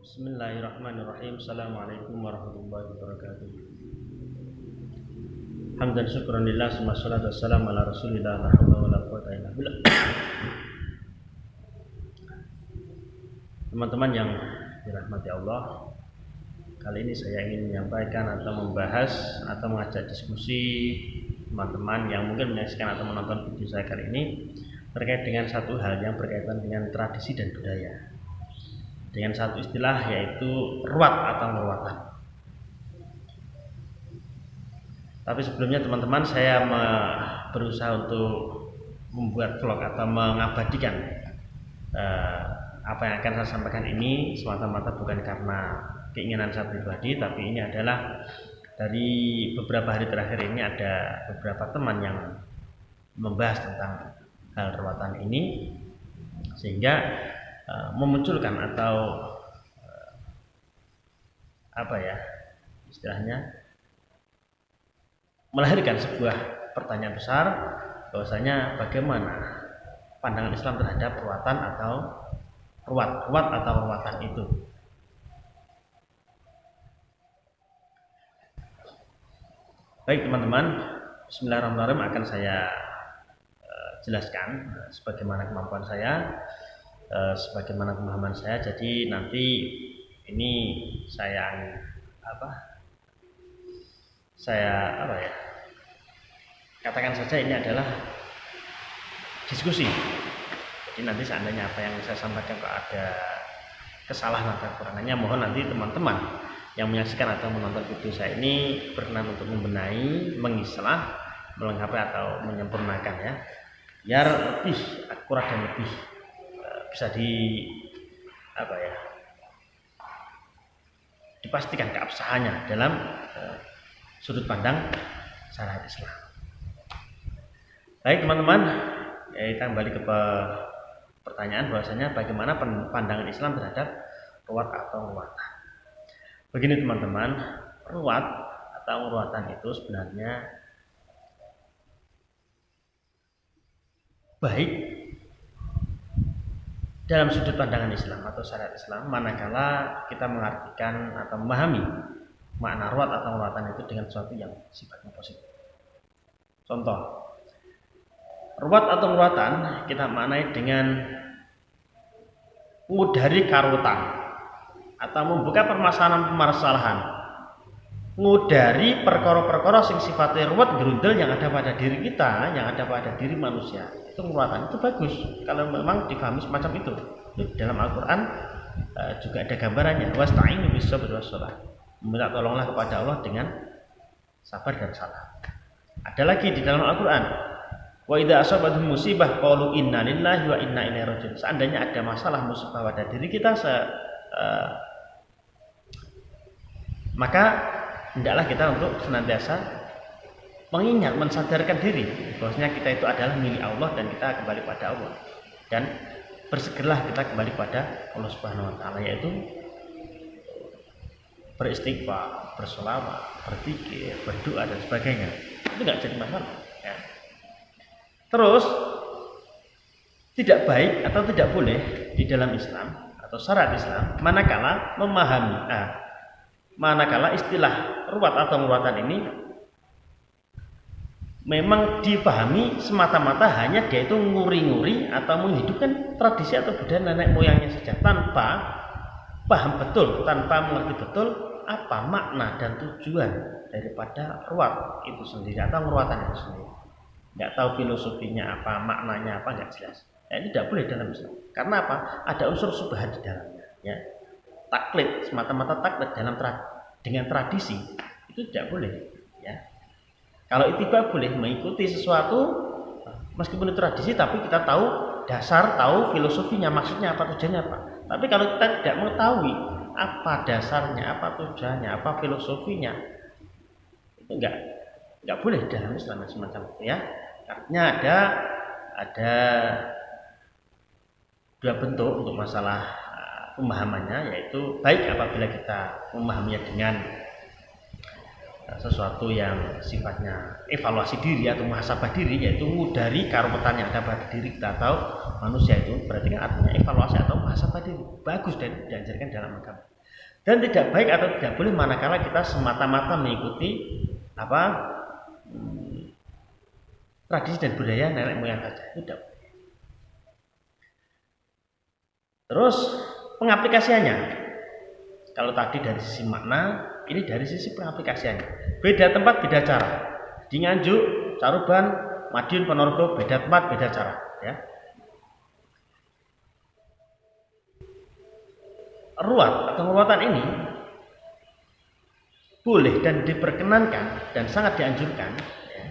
Bismillahirrahmanirrahim. Assalamualaikum warahmatullahi wabarakatuh. Hamdan syukran lillah, wassalatu wassalamu ala rasulillah, la haula wala quwwata illa billah. Teman-teman yang dirahmati Allah, kali ini saya ingin menyampaikan atau membahas atau mengajak diskusi teman-teman yang mungkin menyaksikan atau menonton video saya kali ini terkait dengan satu hal yang berkaitan dengan tradisi dan budaya, dengan satu istilah yaitu ruwat atau ngeruwatan. Tapi sebelumnya teman-teman, saya berusaha untuk membuat vlog atau mengabadikan apa yang akan saya sampaikan ini semata-mata bukan karena keinginan saya pribadi, tapi ini adalah dari beberapa hari terakhir ini ada beberapa teman yang membahas tentang hal ruwatan ini, sehingga memunculkan atau istilahnya melahirkan sebuah pertanyaan besar bahwasanya bagaimana pandangan Islam terhadap ruwatan atau ruwat atau ruwatan itu. Baik teman-teman, bismillahirrahmanirrahim, akan saya jelaskan sebagaimana kemampuan saya, sebagaimana pemahaman saya. Jadi nanti ini saya katakan saja ini adalah diskusi. Jadi nanti seandainya apa yang saya sampaikan kalau ada kesalahan atau kekurangannya, mohon nanti teman-teman yang menyaksikan atau menonton video saya ini berkenan untuk membenahi, mengislah, melengkapi atau menyempurnakan ya, biar lebih akurat dan lebih bisa dipastikan keabsahannya dalam sudut pandang syariat Islam. Baik teman-teman, kita kembali ke pertanyaan bahwasanya bagaimana pandangan Islam terhadap ruwat atau ruwatan. Begini teman-teman, ruwat atau ruwatan itu sebenarnya baik dalam sudut pandangan Islam atau syariat Islam manakala kita mengartikan atau memahami makna ruwat atau ruwatan itu dengan sesuatu yang sifatnya positif. Contoh, ruwat atau ruwatan kita maknai dengan ngudari karutan atau membuka permasalahan-permasalahan, ngudari perkara-perkara sing sifatnya ruwet gerundel yang ada pada diri kita, yang ada pada diri manusia. Itu ruwatan, itu bagus kalau memang difahami semacam itu. Dalam Al-Quran juga ada gambarannya, wasta'inu bis-sabri was-shalah, meminta tolonglah kepada Allah dengan sabar dan salat. Ada lagi di dalam Al-Quran, wa idza asabathum musibah qalu inna lillahi wa inna ilaihi raji'un. Seandainya ada masalah musibah pada diri kita, maka hendaklah kita untuk senantiasa mengingat, mensadarkan diri bahwasanya kita itu adalah milik Allah dan kita kembali pada Allah, dan bersegeralah kita kembali pada Allah Subhanahu wa taala, yaitu beristighfar, berselawat, berzikir, berdoa dan sebagainya. Itu enggak jadi masalah ya. Terus tidak baik atau tidak boleh di dalam Islam atau syariat Islam manakala istilah ruwat atau ruwatan ini memang dipahami semata-mata hanya dia itu nguri-nguri atau menghidupkan tradisi atau budaya nenek moyangnya saja, tanpa paham betul, tanpa mengerti betul apa makna dan tujuan daripada ruwat itu sendiri atau ruwatan itu sendiri. Nggak tahu filosofinya apa, maknanya apa, nggak jelas. Ini tidak boleh dalam Islam. Karena apa? Ada unsur subhat di dalamnya. Ya. Taklid, semata-mata taklid dengan tradisi itu tidak boleh. Ya. Kalau ittiba boleh mengikuti sesuatu meskipun itu tradisi, tapi kita tahu dasar, tahu filosofinya, maksudnya apa, tujuannya apa. Tapi kalau kita tidak mengetahui apa dasarnya, apa tujuannya, apa filosofinya, itu enggak boleh dalam Islam semacam itu ya. Artinya ada dua bentuk untuk masalah pemahamannya, yaitu baik apabila kita memahaminya dengan sesuatu yang sifatnya evaluasi diri atau muhasabah diri, yaitu ngudari karutan yang ada pada diri kita atau manusia, itu berarti kan artinya evaluasi atau muhasabah diri, bagus dan diajarkan dalam agama. Dan tidak baik atau tidak boleh manakala kita semata-mata mengikuti tradisi dan budaya nenek moyang saja. Tidak. Terus pengaplikasiannya, kalau tadi dari sisi makna, ini dari sisi pengaplikasiannya. Beda tempat, beda cara. Di Nganjuk, Caruban, Madiun, Ponorogo, beda tempat, beda cara. Ya. Ruat atau ruatan ini boleh dan diperkenankan dan sangat dianjurkan, ya.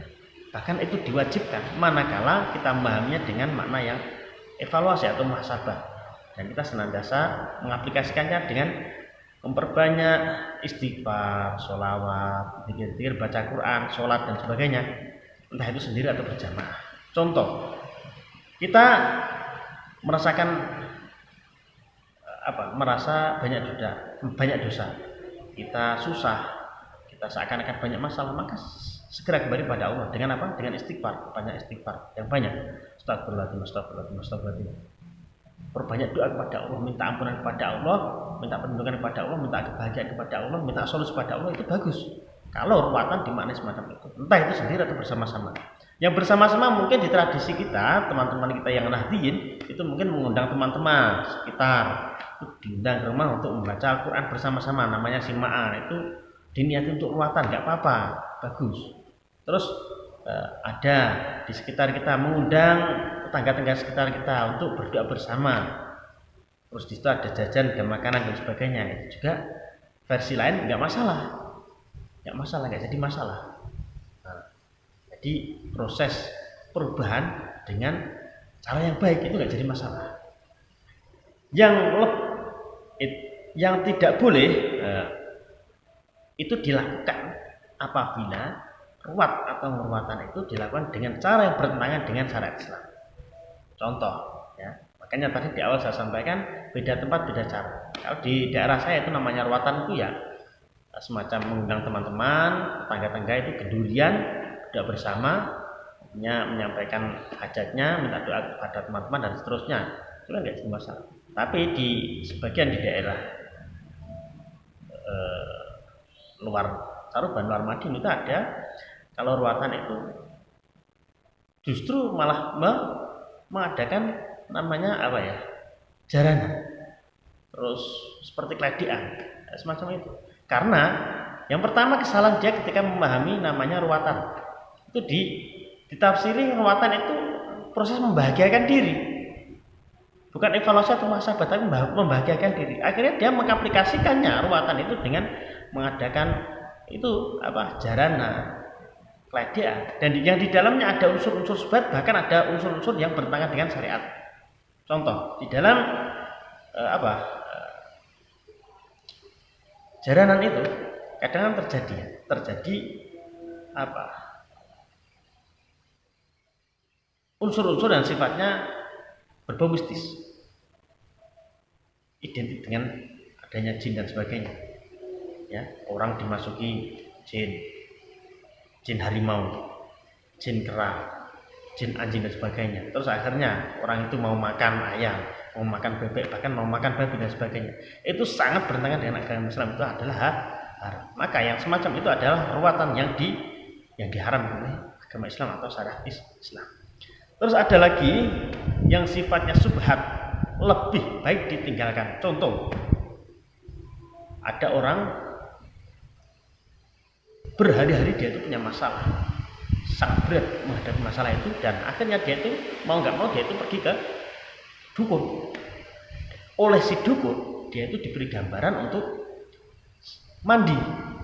Bahkan itu diwajibkan manakala kita memahaminya dengan makna yang evaluasi atau muhasabah, dan kita senantiasa mengaplikasikannya dengan memperbanyak istighfar, sholawat, zikir, baca Quran, sholat dan sebagainya, entah itu sendiri atau berjamaah. Contoh, kita merasakan merasa banyak dosa, kita susah, kita seakan-akan banyak masalah, maka segera kembali pada Allah dengan apa? Dengan istighfar, banyak istighfar yang banyak. Astagfirullahaladzim. Perbanyak doa kepada Allah, minta ampunan kepada Allah, minta perlindungan kepada Allah, minta kebahagiaan kepada Allah, minta solusi kepada Allah, itu bagus. Kalau ruatan dimaknai semacam itu, entah itu sendiri atau bersama-sama. Yang bersama-sama mungkin di tradisi kita, teman-teman kita yang Nahdiyin itu mungkin mengundang teman-teman sekitar, diundang ke rumah untuk membaca Al-Quran bersama-sama, namanya simaan. Itu diniati untuk ruatan, nggak apa-apa, bagus. Terus ada di sekitar kita mengundang tetangga-tetangga sekitar kita untuk berdoa bersama. Terus di situ ada jajan, ada makanan dan sebagainya. Itu juga versi lain nggak masalah, nggak jadi masalah. Jadi proses perubahan dengan cara yang baik itu nggak jadi masalah. Yang tidak boleh itu dilakukan apabila ruat atau ruatan itu dilakukan dengan cara yang bertentangan dengan syariat Islam. Contoh, ya, makanya tadi di awal saya sampaikan beda tempat beda cara. Kalau di daerah saya itu namanya ruatan itu ya semacam mengundang teman-teman, tetangga-tetangga itu gendurian, doa bersama, menyampaikan hajatnya, minta doa kepada teman-teman dan seterusnya. Itu kan nggak jadi masalah. Tapi di sebagian di daerah luar Caruban, luar Madiun itu ada, kalau ruatan itu justru malah mengadakan namanya jaranan, terus seperti kledian, semacam itu. Karena yang pertama kesalahan dia ketika memahami namanya ruatan itu ditafsiri ruatan itu proses membahagiakan diri, bukan evaluasi atau muhasabah, tapi membahagiakan diri. Akhirnya dia mengaplikasikannya ruatan itu dengan mengadakan itu jarana, kledian, dan yang di dalamnya ada unsur-unsur syubhat, bahkan ada unsur-unsur yang bertentangan dengan syariat. Contoh, di dalam jaranan itu kadang terjadi unsur-unsur yang sifatnya berbau mistis, identik dengan adanya jin dan sebagainya. Ya, orang dimasuki jin harimau, jin kera, jin anjing dan sebagainya. Terus akhirnya orang itu mau makan ayam, mau makan bebek, bahkan mau makan babi dan sebagainya. Itu sangat bertentangan dengan agama Islam, itu adalah haram. Maka yang semacam itu adalah ruatan yang diharamkan oleh agama Islam atau syariat Islam. Terus ada lagi yang sifatnya subhat, lebih baik ditinggalkan. Contoh, ada orang berhari-hari dia itu punya masalah, sangat berat menghadapi masalah itu, dan akhirnya dia itu mau nggak mau dia itu pergi ke dukun. Oleh si dukun dia itu diberi gambaran untuk mandi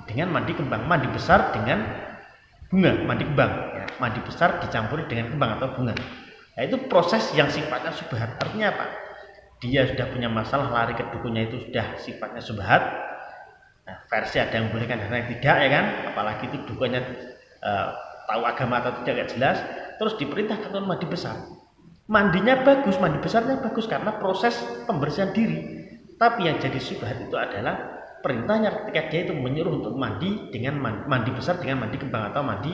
dengan mandi kembang, mandi besar dengan bunga, mandi kembang, ya, mandi besar dicampuri dengan kembang atau bunga. Nah, itu proses yang sifatnya subhat. Artinya apa? Dia sudah punya masalah, lari ke dukunnya itu sudah sifatnya subhat. Nah, versi ada yang bolehkan dan yang tidak, ya kan? Apalagi itu dukunnya tahu agama atau tidak jelas. Terus diperintahkan untuk mandi besar. Mandinya bagus, mandi besarnya bagus karena proses pembersihan diri. Tapi yang jadi subhat itu adalah perintahnya ketika dia itu menyuruh untuk mandi dengan mandi besar dengan mandi kembang atau mandi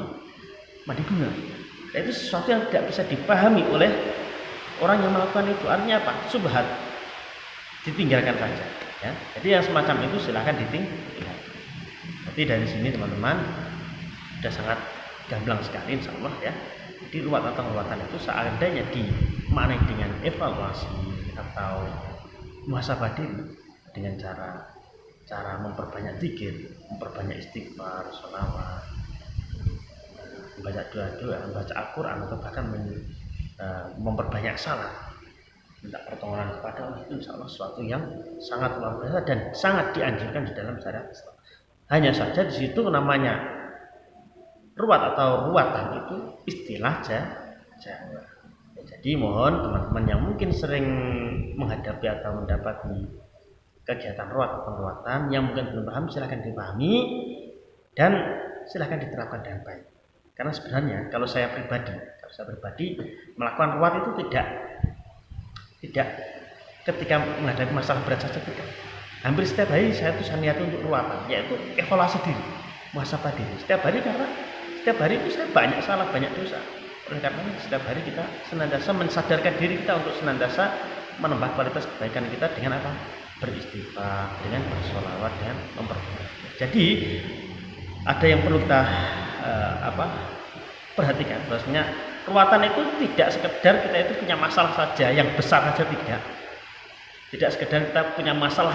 bunga. Nah, itu sesuatu yang tidak bisa dipahami oleh orang yang melakukan itu. Artinya apa? Subhat, ditinggalkan saja. Ya, jadi yang semacam itu silahkan ditinggal. Jadi dari sini teman-teman sudah sangat gamblang sekali insya Allah ya. Di ruwat atau ruwatan itu seandainya dimaknai dengan evaluasi atau muhasabah diri dengan cara memperbanyak zikir, memperbanyak istighfar, sholawat, membaca doa-doa, membaca Al-Quran, atau bahkan memperbanyak salat, minta pertolongan kepada Allah, itu insya Allah sesuatu yang sangat luar biasa dan sangat dianjurkan di dalam syariat Islam. Hanya saja di situ namanya ruwat atau ruwatan itu istilah Jawa. Jadi mohon teman-teman yang mungkin sering menghadapi atau mendapati kegiatan ruwat atau ruwatan yang mungkin belum paham, silahkan dipahami dan silahkan diterapkan dengan baik. Karena sebenarnya kalau saya pribadi melakukan ruwat itu tidak ketika menghadapi masalah berat saja, tidak. Hampir setiap hari saya tuh niat untuk ruwatan, yaitu evaluasi diri, muhasabah diri. Setiap hari, karena setiap hari itu saya banyak salah, banyak dosa. Oleh karena setiap hari kita senantiasa mensadarkan diri kita untuk senantiasa menambah kualitas kebaikan kita dengan apa? Beristighfar, dengan bersolawat dan memperbanyak. Jadi ada yang perlu kita perhatikan, bahwasanya ruwatan itu tidak sekedar kita itu punya masalah saja, yang besar saja tidak sekedar kita punya masalah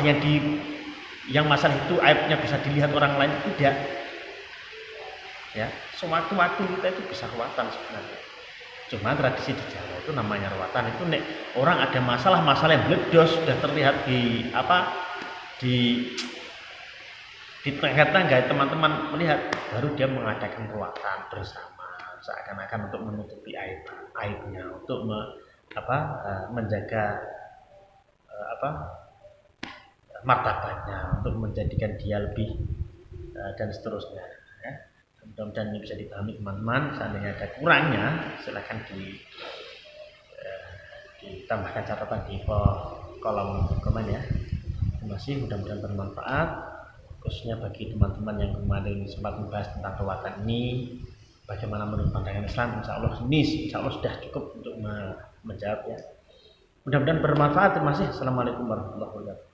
yang masalah itu aibnya bisa dilihat orang lain, tidak ya. Sewaktu-waktu kita itu bisa ruwatan sebenarnya. Cuma tradisi di Jawa itu namanya ruwatan itu nek orang ada masalah yang meledos sudah terlihat di tengah-tengah teman-teman melihat, baru dia mengadakan ruwatan bersama seakan-akan untuk menutupi aibnya, untuk menjaga martabatnya, untuk menjadikan dia lebih dan seterusnya ya. Mudah-mudahan ini bisa dipahami teman-teman. Seandainya ada kurangnya silakan ditambahkan catatan di kolom komen ya. Terima kasih, mudah-mudahan bermanfaat khususnya bagi teman-teman yang kemarin sempat membahas tentang ruwatan ini, bagaimana menurut pandangan Islam. Insya Allah sudah cukup untuk menjawab ya. Mudah-mudahan bermanfaat. Terima kasih. Assalamualaikum warahmatullahi wabarakatuh.